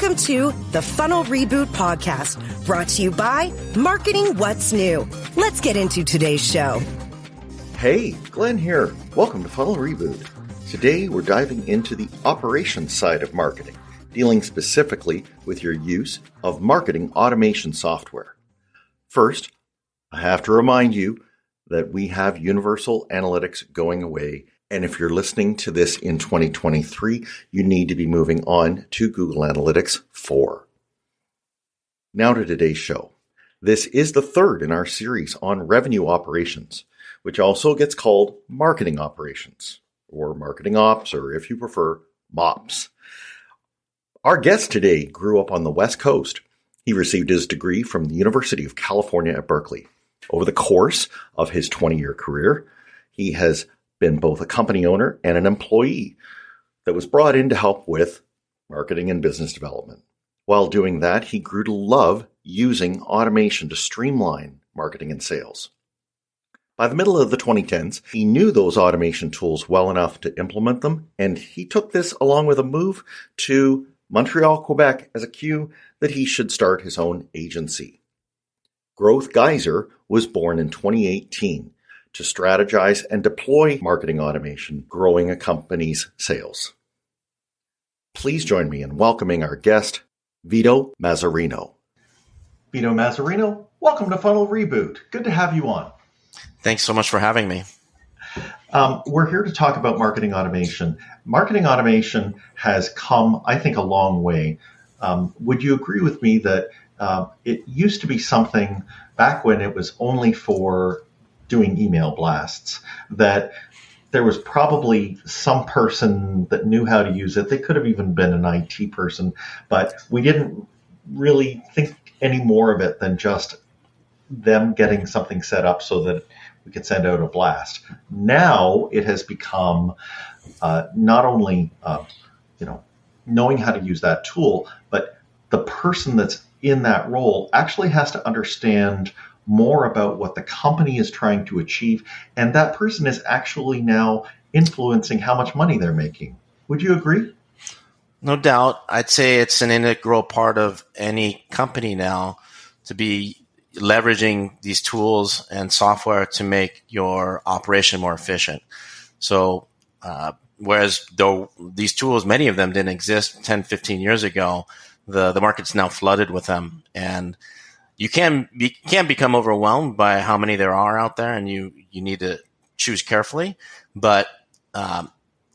Welcome to the Funnel Reboot Podcast, brought to you by Marketing What's New. Let's get into today's show. Hey, Glenn here. Welcome to Funnel Reboot. Today we're diving into the operations side of marketing, dealing specifically with your use of marketing automation software. First, I have to remind you that we have Universal Analytics going away. And if you're listening to this in 2023, you need to be moving on to Google Analytics 4. Now to today's show. This is the third in our series on revenue operations, which also gets called marketing operations, or marketing ops, or if you prefer, Mops. Our guest today grew up on the West Coast. He received his degree from the University of California at Berkeley. Over the course of his 20-year career, he has been both a company owner and an employee that was brought in to help with marketing and business development. While doing that, he grew to love using automation to streamline marketing and sales. By the middle of the 2010s, he knew those automation tools well enough to implement them, and he took this along with a move to Montreal, Quebec as a cue that he should start his own agency. Geyser was born in 2018 to strategize and deploy marketing automation, growing a company's sales. Please join me in welcoming our guest, Vito Mazzarino. Vito Mazzarino, welcome to Funnel Reboot. Good to have you on. Thanks so much for having me. We're here to talk about marketing automation. Marketing automation has come, I think, a long way. Would you agree with me that it used to be something back when it was only for doing email blasts, that there was probably some person that knew how to use it? They could have even been an IT person, but we didn't really think any more of it than just them getting something set up so that we could send out a blast. Now it has become not only knowing how to use that tool, but the person that's in that role actually has to understand more about what the company is trying to achieve, and that person is actually now influencing how much money they're making. Would you agree? No doubt. I'd say it's an integral part of any company now to be leveraging these tools and software to make your operation more efficient. So whereas though these tools, many of them didn't exist 10, 15 years ago, the market's now flooded with them. And you can become overwhelmed by how many there are out there, and you need to choose carefully. But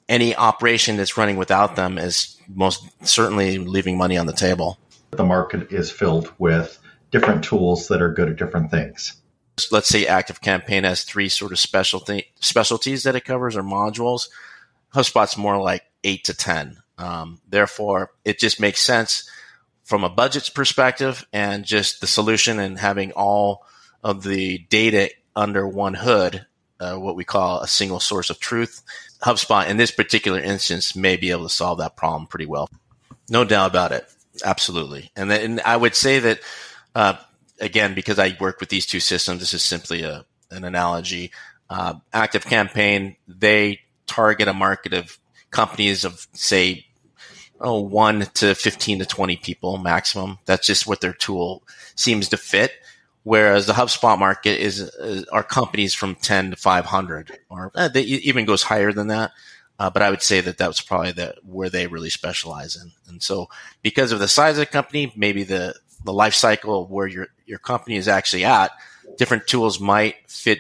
any operation that's running without them is most certainly leaving money on the table. The market is filled with different tools that are good at different things. Let's say ActiveCampaign has three sort of specialties that it covers, or modules. HubSpot's more like 8 to 10. Therefore, it just makes sense from a budget perspective and just the solution and having all of the data under one hood, what we call a single source of truth. HubSpot, in this particular instance, may be able to solve that problem pretty well. No doubt about it. Absolutely. And I would say that, again, because I work with these two systems, this is simply an analogy. ActiveCampaign, they target a market of companies of, say, 1 to 15 to 20 people maximum. That's just what their tool seems to fit. Whereas the HubSpot market are companies from 10 to 500, or they even goes higher than that. But I would say that was probably where they really specialize in. And so because of the size of the company, maybe the life cycle of where your company is actually at, different tools might fit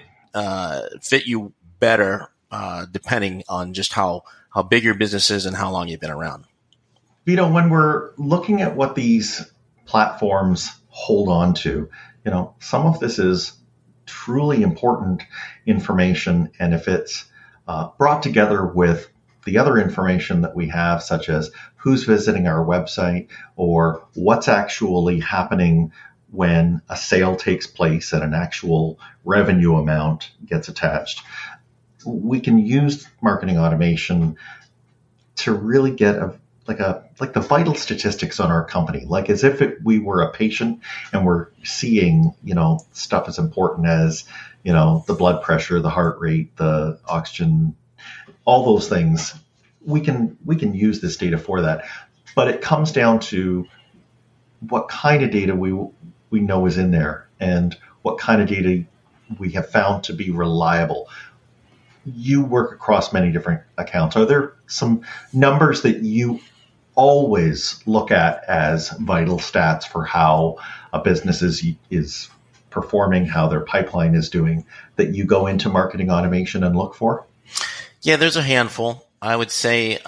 you better, depending on just how big your business is and how long you've been around. Vito, when we're looking at what these platforms hold on to, some of this is truly important information. And if it's brought together with the other information that we have, such as who's visiting our website or what's actually happening when a sale takes place and an actual revenue amount gets attached, we can use marketing automation to really get like the vital statistics on our company, like as if we were a patient and we're seeing, stuff as important as, the blood pressure, the heart rate, the oxygen, all those things. We can use this data for that. But it comes down to what kind of data we know is in there and what kind of data we have found to be reliable. You work across many different accounts. Are there some numbers that you always look at as vital stats for how a business is performing, how their pipeline is doing, that you go into marketing automation and look for? Yeah, there's a handful. I would say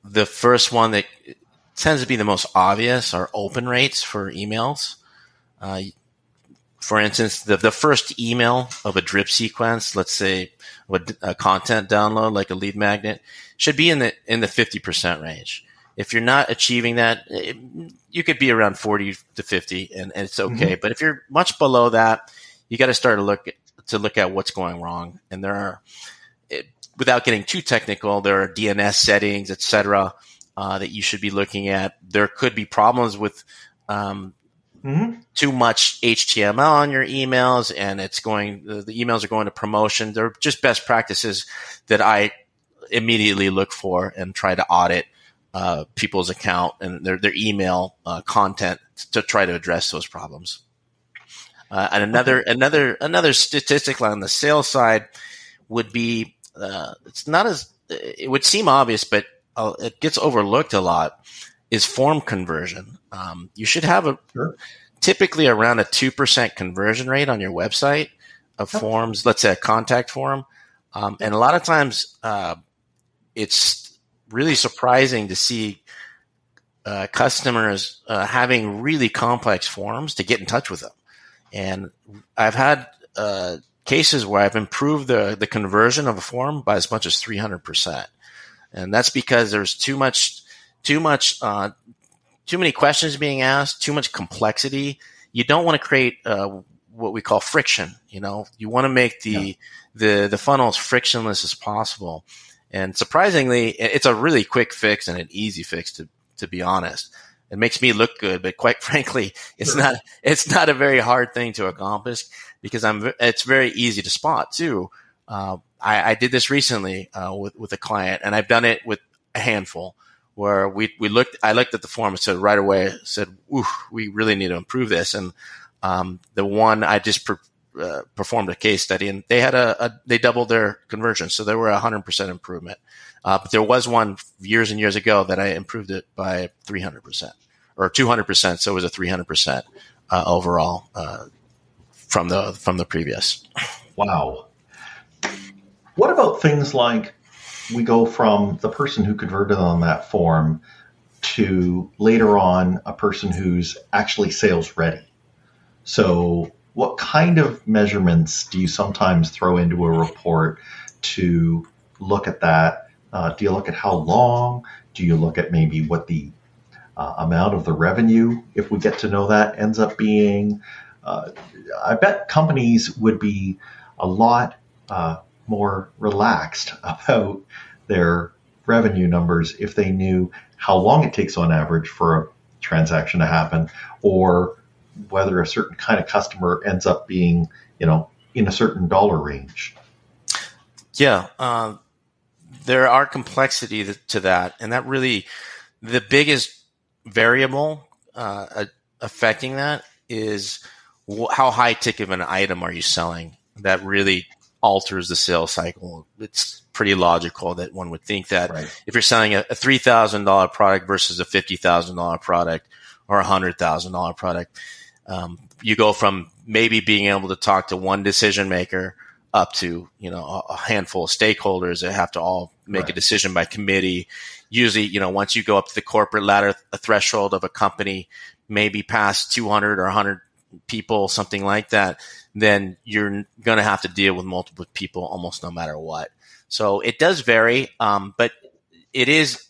the first one that tends to be the most obvious are open rates for emails. For instance, the first email of a drip sequence, let's say a content download like a lead magnet, should be in the 50% range. If you're not achieving that, you could be around 40 to 50, and it's okay. Mm-hmm. But if you're much below that, you got to start to look at what's going wrong. And there are, without getting too technical, there are DNS settings, et cetera, that you should be looking at. There could be problems with too much HTML on your emails, and the emails are going to promotion. They're just best practices that I immediately look for and try to audit people's account and their email content to try to address those problems. And another statistic on the sales side would be it would seem obvious, but it gets overlooked a lot, is form conversion. You should have typically around a 2% conversion rate on your website of forms, let's say a contact form. And a lot of times it's really surprising to see customers having really complex forms to get in touch with them. And I've had cases where I've improved the conversion of a form by as much as 300%. And that's because there's too many questions being asked, too much complexity. You don't want to create what we call friction. You want to make the funnel as frictionless as possible. And surprisingly, it's a really quick fix and an easy fix, to be honest. It makes me look good, but quite frankly, it's not a very hard thing to accomplish because it's very easy to spot too. I did this recently with a client, and I've done it with a handful where I looked at the form and said right away, "Ooh, we really need to improve this." And the one I just performed a case study, and they had they doubled their conversion, so there were 100% improvement. But there was one years and years ago that I improved it by 300% or 200%, so it was a 300% overall from the previous. Wow. What about things like we go from the person who converted on that form to later on a person who's actually sales ready? So what kind of measurements do you sometimes throw into a report to look at that? Do you look at how long? Do you look at maybe what the amount of the revenue, if we get to know that, ends up being? I bet companies would be a lot more relaxed about their revenue numbers if they knew how long it takes on average for a transaction to happen, or whether a certain kind of customer ends up being, in a certain dollar range. Yeah, there are complexity to that, and that really, the biggest variable affecting that is how high ticket of an item are you selling. That really alters the sales cycle. It's pretty logical that one would think that if you're selling a $3,000 product versus a $50,000 product or a $100,000 product, you go from maybe being able to talk to one decision maker up to, a handful of stakeholders that have to all make a decision by committee. Usually, once you go up to the corporate ladder, a threshold of a company, maybe past 200 or 100 people, something like that, then you're going to have to deal with multiple people almost no matter what. So it does vary, but it is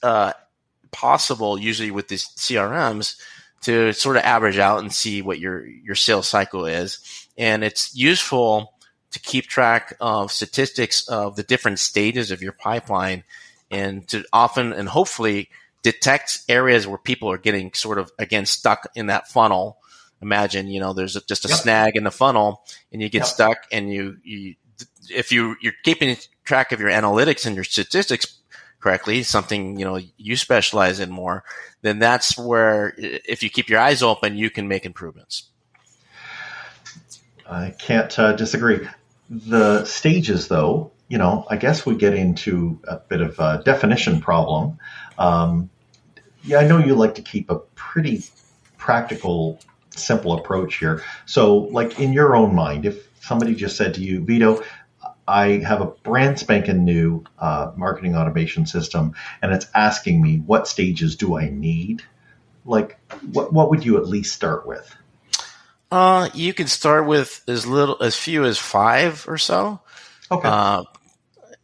possible usually with these CRMs to sort of average out and see what your sales cycle is. And it's useful to keep track of statistics of the different stages of your pipeline and to often and hopefully detect areas where people are getting sort of, again, stuck in that funnel. Imagine, there's just a snag in the funnel and you get stuck, and if you're keeping track of your analytics and your statistics correctly, something, you specialize in more, then that's where, if you keep your eyes open, you can make improvements. I can't disagree. The stages, though, I guess we get into a bit of a definition problem. I know you like to keep a pretty practical, simple approach here. So, like in your own mind, if somebody just said to you, Vito, I have a brand spanking new marketing automation system, and it's asking me, what stages do I need? Like, what would you at least start with? You can start with as few as 5 or so. Okay.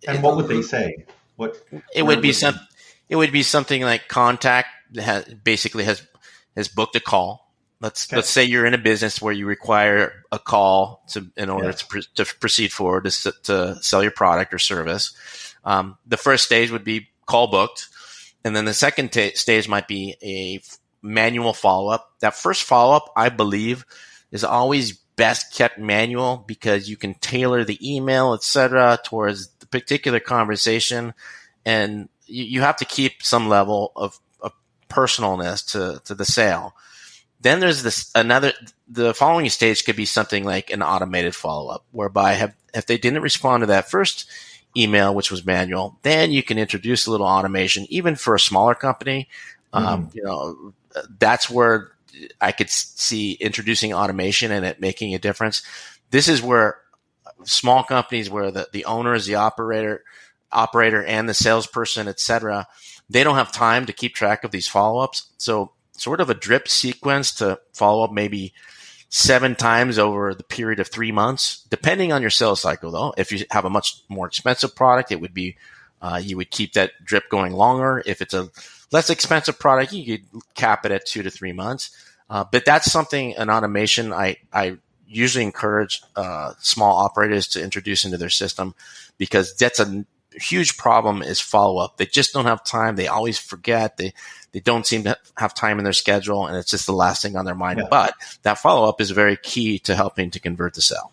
And what would they say? It would be something like contact has booked a call. Let's say you're in a business where you require a call in order to proceed forward to sell your product or service. The first stage would be call booked, and then the second stage might be a manual follow-up. That first follow-up, I believe, is always best kept manual because you can tailor the email, etc., towards the particular conversation, and you have to keep some level of personalness to the sale. Then there's the following stage could be something like an automated follow-up, whereby if they didn't respond to that first email, which was manual, then you can introduce a little automation, even for a smaller company. That's where I could see introducing automation and it making a difference. This is where small companies, where the owner is the operator and the salesperson, et cetera, they don't have time to keep track of these follow-ups. So sort of a drip sequence to follow up maybe 7 times over the period of 3 months, depending on your sales cycle, though. If you have a much more expensive product, it would be you would keep that drip going longer. If it's a less expensive product, you could cap it at 2 to 3 months. But that's something, an automation, I usually encourage small operators to introduce into their system, because that's a huge problem is follow-up. They just don't have time. They always forget. They don't seem to have time in their schedule, and it's just the last thing on their mind. Yeah. But that follow-up is very key to helping to convert the sale.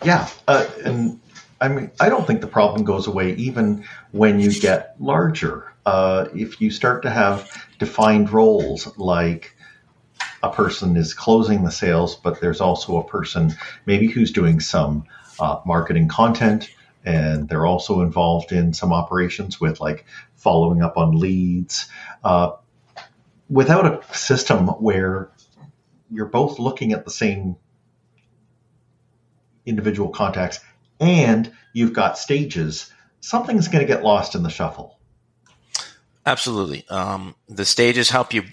Yeah. And I mean, I don't think the problem goes away even when you get larger. If you start to have defined roles, like a person is closing the sales, but there's also a person maybe who's doing some marketing content, and they're also involved in some operations with like following up on leads. Without a system where you're both looking at the same individual contacts and you've got stages, something's going to get lost in the shuffle. Absolutely. The stages help you.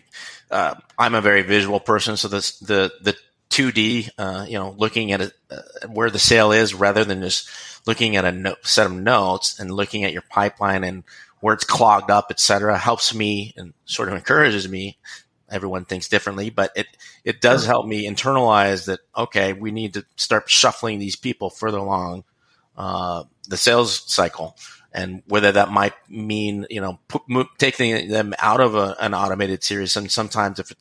I'm a very visual person, so the 2D, looking at where the sale is rather than just looking at a set of notes and looking at your pipeline and where it's clogged up, et cetera, helps me and sort of encourages me. Everyone thinks differently, but it does help me internalize that, okay, we need to start shuffling these people further along the sales cycle. And whether that might mean, taking them out of an automated series. And sometimes if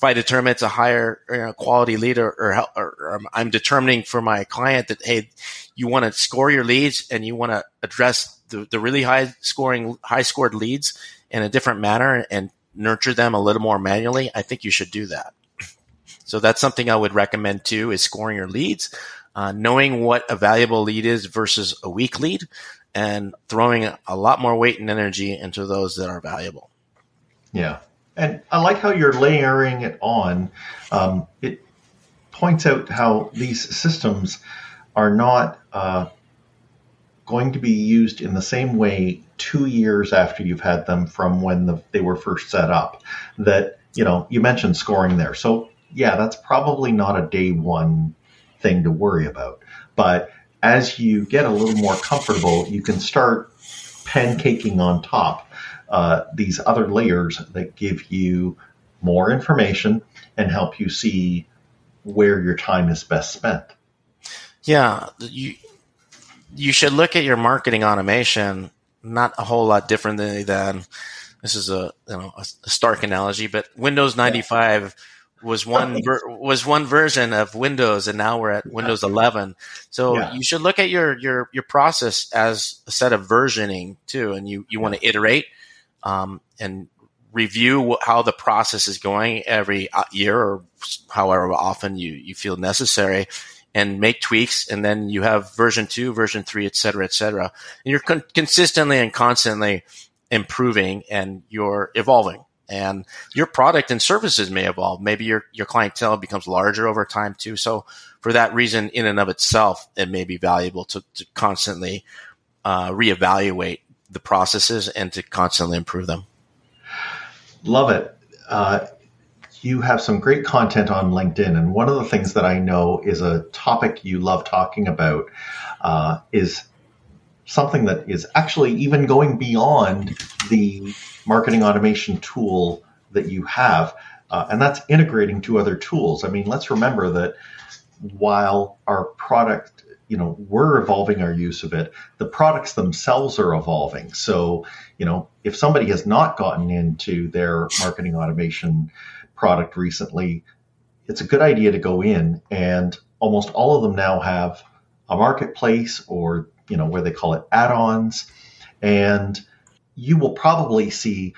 I determine it's a higher quality lead or I'm determining for my client that, hey, you want to score your leads and you want to address the really high scored leads in a different manner and nurture them a little more manually, I think you should do that. So that's something I would recommend too, is scoring your leads, knowing what a valuable lead is versus a weak lead, and throwing a lot more weight and energy into those that are valuable. Yeah. And I like how you're layering it on. It points out how these systems are not going to be used in the same way 2 years after you've had them from when they were first set up. That, you mentioned scoring there. So, yeah, that's probably not a day one thing to worry about. But as you get a little more comfortable, you can start pancaking on top these other layers that give you more information and help you see where your time is best spent. Yeah, you should look at your marketing automation not a whole lot differently than, this is a stark analogy, but Windows 95 was one version of Windows, and now we're at Windows 11. So you should look at your process as a set of versioning too, and you want to iterate and review how the process is going every year or however often you feel necessary, and make tweaks. And then you have version 2, version 3, et cetera, et cetera. And you're consistently and constantly improving, and you're evolving. And your product and services may evolve. Maybe your clientele becomes larger over time too. So for that reason, in and of itself, it may be valuable to constantly reevaluate the processes and to constantly improve them. Love it. You have some great content on LinkedIn, and one of the things that I know is a topic you love talking about is something that is actually even going beyond the marketing automation tool that you have, and that's integrating to other tools. I mean, let's remember that while our product, we're evolving our use of it, the products themselves are evolving. So, if somebody has not gotten into their marketing automation product recently, it's a good idea to go in, and almost all of them now have a marketplace, or where they call it add-ons, and you will probably see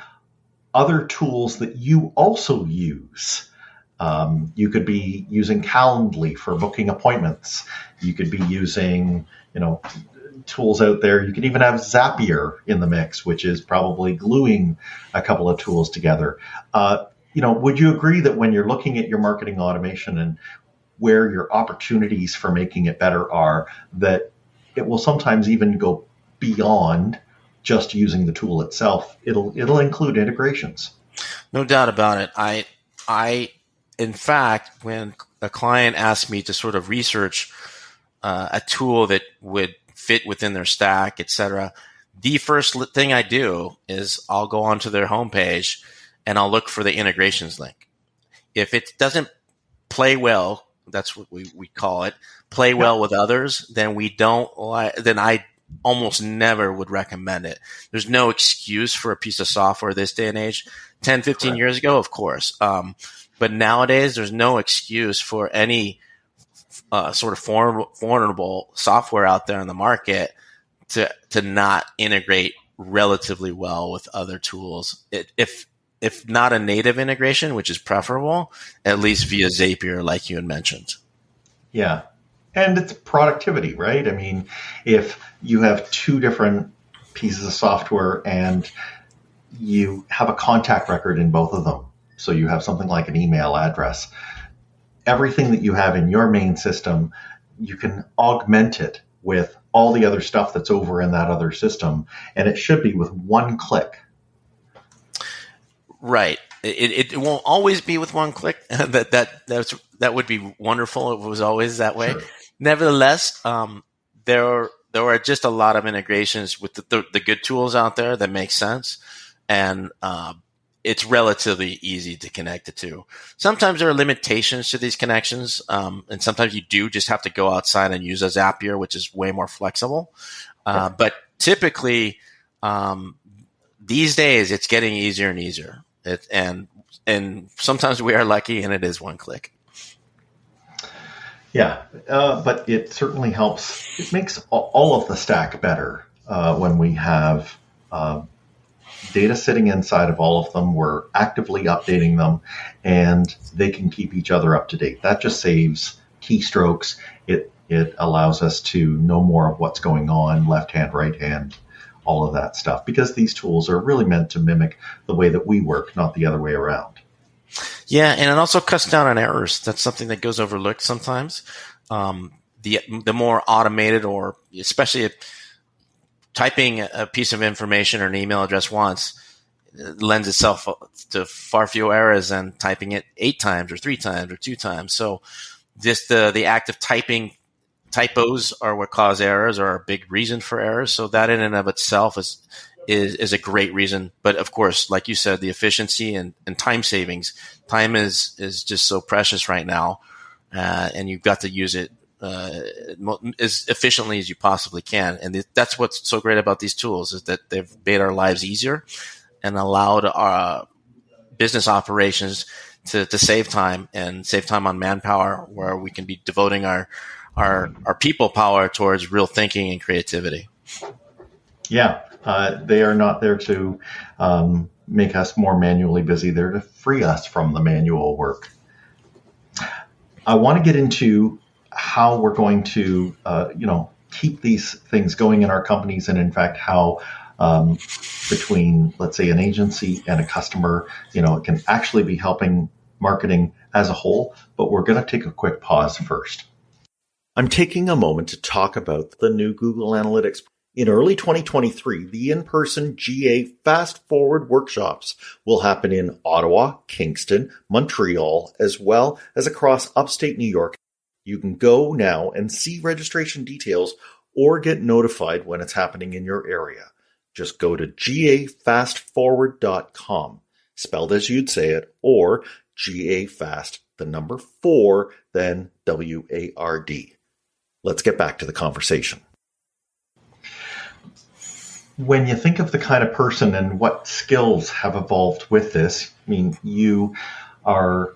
other tools that you also use. You could be using Calendly for booking appointments. You could be using, tools out there. You could even have Zapier in the mix, which is probably gluing a couple of tools together. Would you agree that when you're looking at your marketing automation and where your opportunities for making it better are, that it will sometimes even go beyond just using the tool itself? It'll include integrations. No doubt about it. I in fact, when a client asks me to sort of research a tool that would fit within their stack, et cetera, the first thing I do is I'll go onto their homepage and I'll look for the integrations link. If it doesn't play well, that's what we call it, play well with others, then then I almost never would recommend it. There's no excuse for a piece of software this day and age. 10, 15 years ago, of course. But nowadays, there's no excuse for any sort of formidable software out there in the market to not integrate relatively well with other tools. If not a native integration, which is preferable, at least via Zapier, like you had mentioned. Yeah. And it's productivity, right? I mean, if you have two different pieces of software and you have a contact record in both of them, so you have something like an email address, everything that you have in your main system, you can augment it with all the other stuff that's over in that other system, and it should be with one click. Right. It won't always be with one click. That would be wonderful if it was always that way. Sure. Nevertheless, there are just a lot of integrations with the good tools out there that make sense, and it's relatively easy to connect the two. Sometimes there are limitations to these connections, and sometimes you do just have to go outside and use a Zapier, which is way more flexible. But typically, these days, it's getting easier and easier. And sometimes we are lucky, and it is one click. Yeah, but it certainly helps. It makes all of the stack better when we have data sitting inside of all of them. We're actively updating them, and they can keep each other up to date. That just saves keystrokes. It allows us to know more of what's going on, left hand, right hand, all of that stuff, because these tools are really meant to mimic the way that we work, not the other way around. Yeah, and it also cuts down on errors. That's something that goes overlooked sometimes. The more automated, or especially typing a piece of information or an email address once, lends itself to far fewer errors than typing it 8 times or 3 times or 2 times. So just the act of typing, typos are what cause errors, or are a big reason for errors. So that in and of itself is a great reason. But of course, like you said, the efficiency and time savings. Time is just so precious right now, and you've got to use it as efficiently as you possibly can. And that's what's so great about these tools, is that they've made our lives easier and allowed our business operations to save time and save time on manpower, where we can be devoting our people power towards real thinking and creativity. Yeah, they are not there to make us more manually busy. They're to free us from the manual work. I want to get into how we're going to, keep these things going in our companies, and in fact, how between, let's say, an agency and a customer, it can actually be helping marketing as a whole. But we're going to take a quick pause first. I'm taking a moment to talk about the new Google Analytics. In early 2023, the in-person GA Fast Forward workshops will happen in Ottawa, Kingston, Montreal, as well as across upstate New York. You can go now and see registration details or get notified when it's happening in your area. Just go to gafastforward.com, spelled as you'd say it, or GAFast, the number 4, then WARD. Let's get back to the conversation. When you think of the kind of person and what skills have evolved with this, I mean, you are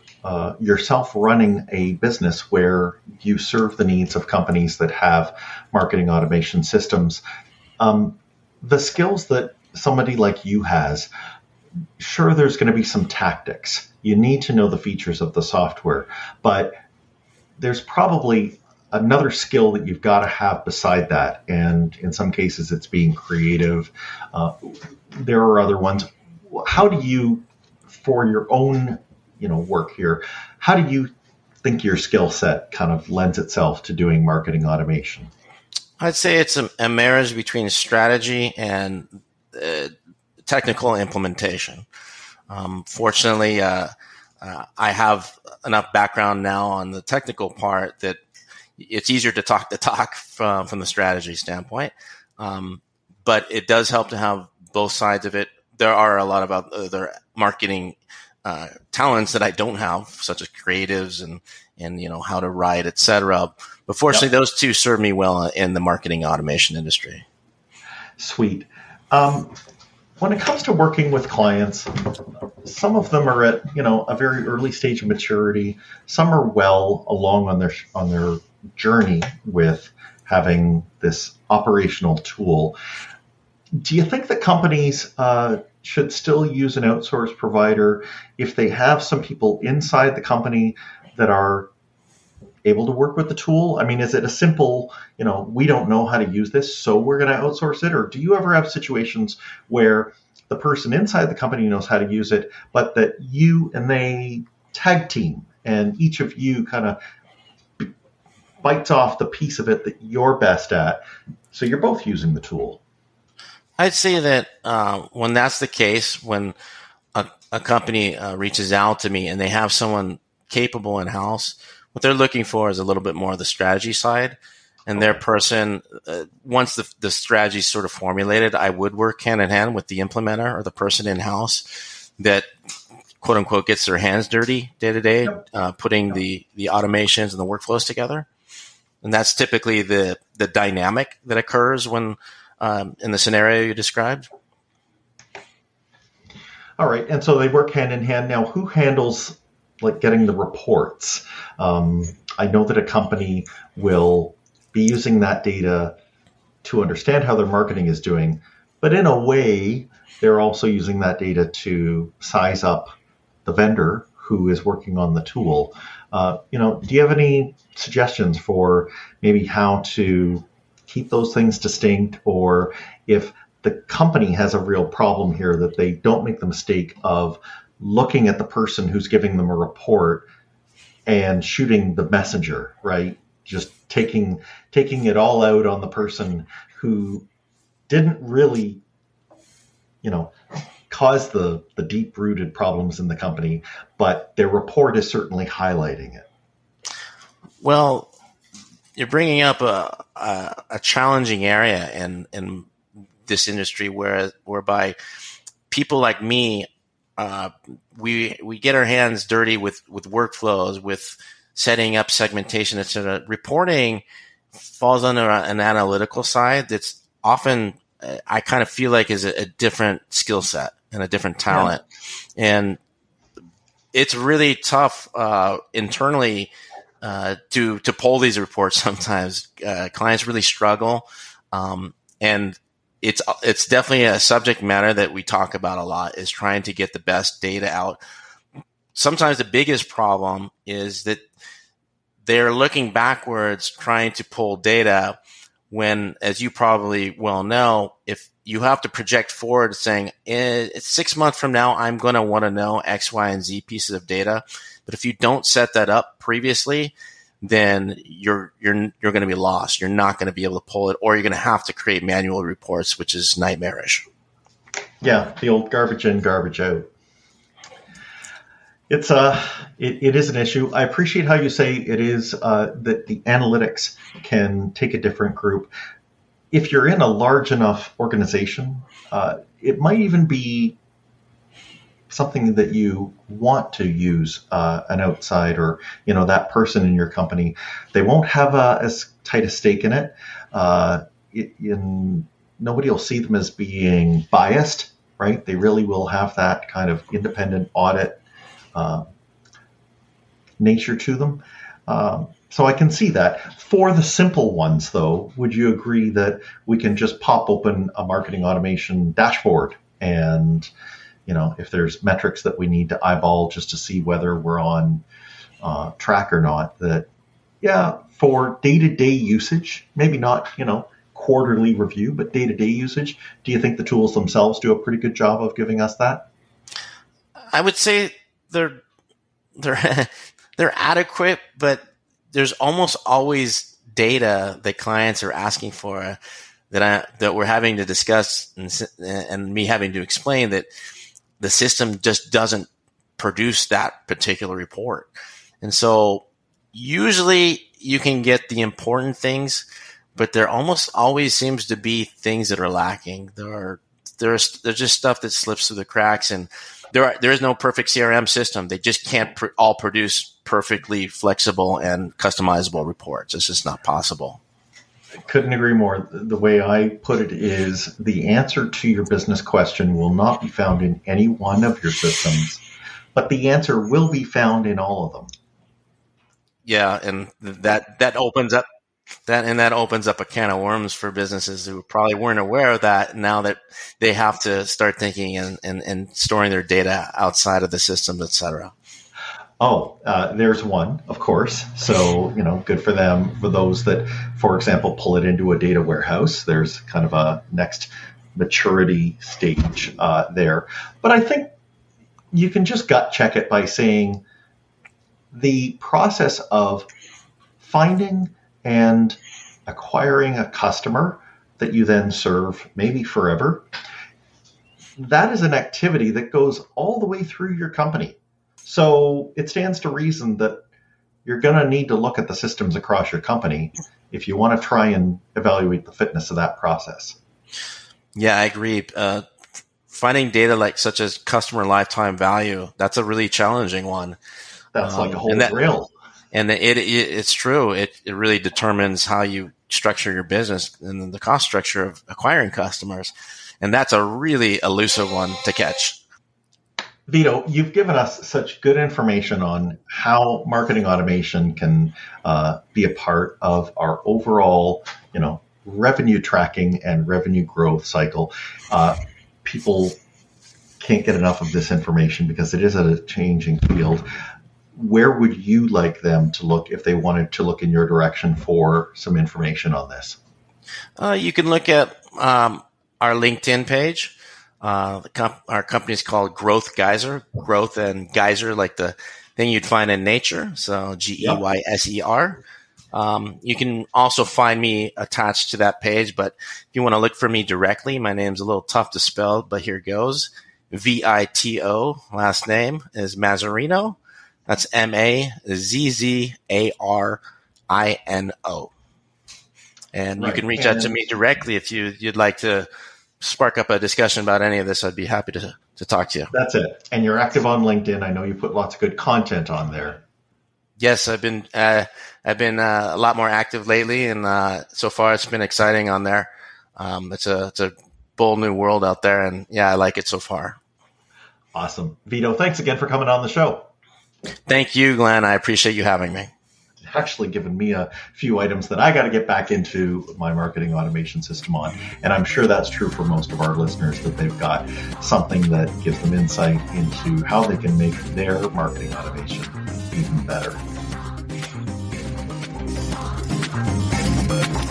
yourself running a business where you serve the needs of companies that have marketing automation systems. The skills that somebody like you has, sure, there's going to be some tactics. You need to know the features of the software, but there's probably another skill that you've got to have beside that. And in some cases, it's being creative. There are other ones. How do you, for your own, work here, how do you think your skill set kind of lends itself to doing marketing automation? I'd say it's a marriage between strategy and technical implementation. Fortunately, I have enough background now on the technical part that it's easier to talk the talk from the strategy standpoint. But it does help to have both sides of it. There are a lot of other marketing talents that I don't have, such as creatives and how to write, et cetera. But fortunately, Those two serve me well in the marketing automation industry. Sweet. When it comes to working with clients, some of them are at a very early stage of maturity. Some are well along on their journey with having this operational tool. Do you think that companies should still use an outsourced provider if they have some people inside the company that are able to work with the tool? I mean, is it a simple, we don't know how to use this, so we're going to outsource it? Or do you ever have situations where the person inside the company knows how to use it, but that you and they tag team and each of you kind of bites off the piece of it that you're best at, so you're both using the tool? I'd say that when that's the case, when a company reaches out to me and they have someone capable in-house, what they're looking for is a little bit more of the strategy side. And their person, once the strategy is sort of formulated, I would work hand in hand with the implementer or the person in-house that, quote unquote, gets their hands dirty day to day, putting the automations and the workflows together. And that's typically the dynamic that occurs when in the scenario you described. All right. And so they work hand in hand. Now, who handles getting the reports? I know that a company will be using that data to understand how their marketing is doing, but in a way, they're also using that data to size up the vendor who is working on the tool. Do you have any suggestions for maybe how to keep those things distinct, or if the company has a real problem here, that they don't make the mistake of looking at the person who's giving them a report and shooting the messenger, right? Just taking it all out on the person who didn't really, cause the deep-rooted problems in the company, but their report is certainly highlighting it. Well, you're bringing up a challenging area in this industry whereby people like me, we get our hands dirty with workflows, with setting up segmentation, etc. Reporting falls under an analytical side that's often, I kind of feel like, is a different skill set and a different talent. Yeah. And it's really tough internally to pull these reports. Sometimes clients really struggle, and it's definitely a subject matter that we talk about a lot, is trying to get the best data out. Sometimes the biggest problem is that they're looking backwards trying to pull data when, as you probably well know, if you have to project forward saying, 6 months from now, I'm going to want to know X, Y, and Z pieces of data. But if you don't set that up previously, then you're going to be lost. You're not going to be able to pull it, or you're going to have to create manual reports, which is nightmarish. Yeah, the old garbage in, garbage out. It is an issue. I appreciate how you say it is that the analytics can take a different group. If you're in a large enough organization, it might even be something that you want to use an outside, or that person in your company. They won't have as tight a stake in it. Nobody will see them as being biased, right? They really will have that kind of independent audit nature to them. So I can see that. For the simple ones, though, would you agree that we can just pop open a marketing automation dashboard and, if there's metrics that we need to eyeball just to see whether we're on track or not, that, for day-to-day usage, maybe not, quarterly review, but day-to-day usage, do you think the tools themselves do a pretty good job of giving us that? I would say they're adequate, but there's almost always data that clients are asking for that we're having to discuss, and me having to explain that the system just doesn't produce that particular report. And so usually you can get the important things, but there almost always seems to be things that are lacking. There's just stuff that slips through the cracks, and there is no perfect CRM system. They just can't all produce perfectly flexible and customizable reports. It's just not possible. I couldn't agree more. The way I put it is, the answer to your business question will not be found in any one of your systems, but the answer will be found in all of them. Yeah, and that opens up a can of worms for businesses who probably weren't aware of that. Now that they have to start thinking and storing their data outside of the system, et cetera. Oh, there's one, of course. So, good for them. For those that, for example, pull it into a data warehouse, there's kind of a next maturity stage there. But I think you can just gut check it by saying the process of finding and acquiring a customer that you then serve maybe forever, that is an activity that goes all the way through your company. So it stands to reason that you're going to need to look at the systems across your company if you want to try and evaluate the fitness of that process. Yeah, I agree. Finding data such as customer lifetime value, that's a really challenging one. That's like a whole drill. And it's true. It really determines how you structure your business and the cost structure of acquiring customers. And that's a really elusive one to catch. Vito, you've given us such good information on how marketing automation can be a part of our overall, revenue tracking and revenue growth cycle. People can't get enough of this information because it is a changing field. Where would you like them to look if they wanted to look in your direction for some information on this? You can look at our LinkedIn page. Our company is called Growth Geyser. Growth and Geyser, like the thing you'd find in nature. So Geyser. You can also find me attached to that page. But if you want to look for me directly, my name's a little tough to spell, but here goes. Vito. Last name is Mazzarino. That's Mazzarino. And you can reach out to me directly if you'd like to spark up a discussion about any of this. I'd be happy to talk to you. That's it. And you're active on LinkedIn. I know you put lots of good content on there. Yes, I've been a lot more active lately, and so far it's been exciting on there. It's a bold new world out there, and I like it so far. Awesome. Vito, thanks again for coming on the show. Thank you, Glenn. I appreciate you having me. Actually given me a few items that I got to get back into my marketing automation system on. And I'm sure that's true for most of our listeners, that they've got something that gives them insight into how they can make their marketing automation even better.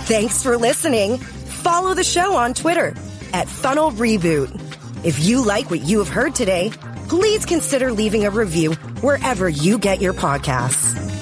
Thanks for listening. Follow the show on Twitter @Funnel Reboot. If you like what you have heard today, please consider leaving a review wherever you get your podcasts.